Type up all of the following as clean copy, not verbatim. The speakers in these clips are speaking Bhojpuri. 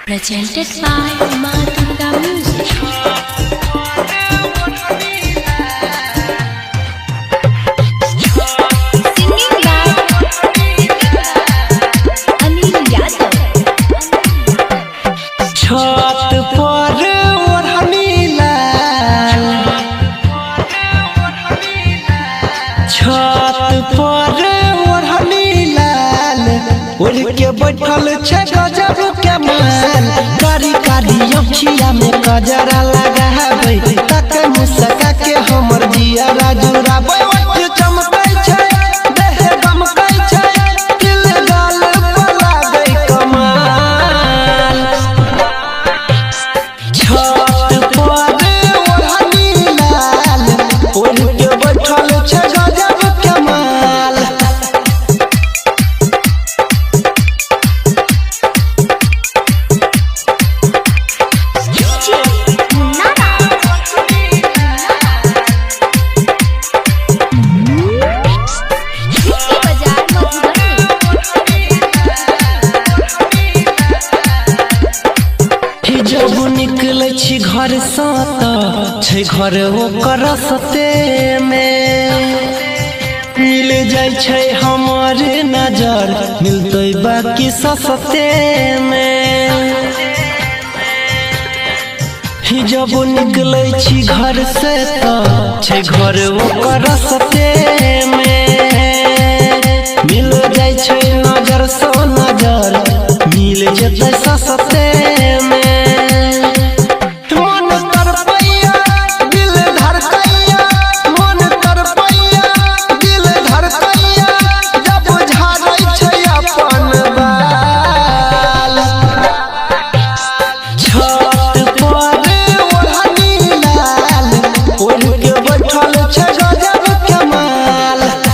Presented by Ma Durga Music. Singing by Anil Yadav. छत पर ओढ़नी लाल, छत पर ओढ़नी लाल, ओढ़ के बैठल छे गजब के माल। कारी कारी अखिया में गजरा लगाबै, तक मुस्का के हमर जियरा जुड़ाबै। ओठ चमकै छै, देह गमकै छै, दिल गाल पर लागै कमाल। छत पर ओढ़नी लाल, ओढ़ के बैठल छै गजब के माल। जब निकलै छी घर सँ त छै घर ओकर रस्ते में, मिल जाइ छै हमर नजर, मिलतै बाकी सस्ते में। जब निकलै छी घर से त छै घर ओकर रस्ते में, मिल जाइ छै नजर सँ नजर, मिल जेतै सस्ते में।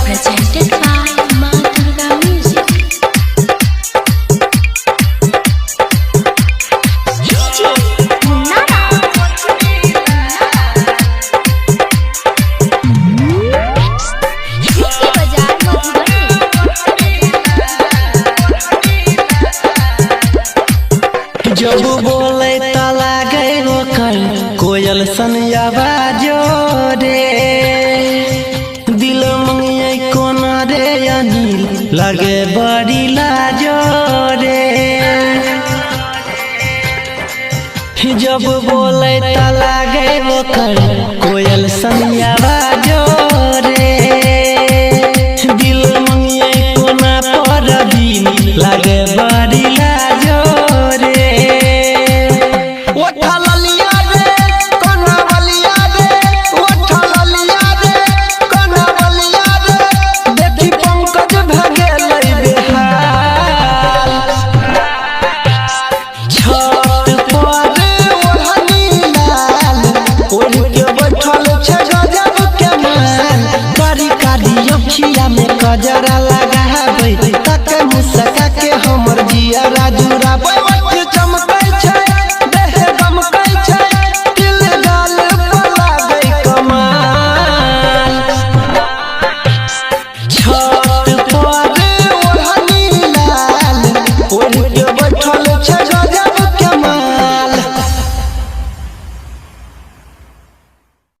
Presented by Ma Durga Music. जब बोले त लागे ओकर कोयल सन आवाजो रे, दिल मंगिए कोना रे अनिल, लागे बड़ी लाजो रे। जब बोले त लागे ओकर कोयल सन आवाजो रे, दिल मंगिए कोना पर दिन, लागे बड़ी लाजो रे। ओठा ललिया रे, कोना बलिया रे, ओठा ललिया रे, कोना बलिया रे, देखी पंकज भगेलै बेहाल। छत पर ओढ़नी लाल, ओढ़ के बैठल छै गजब के माल। कारी कारी अखिया में गजरा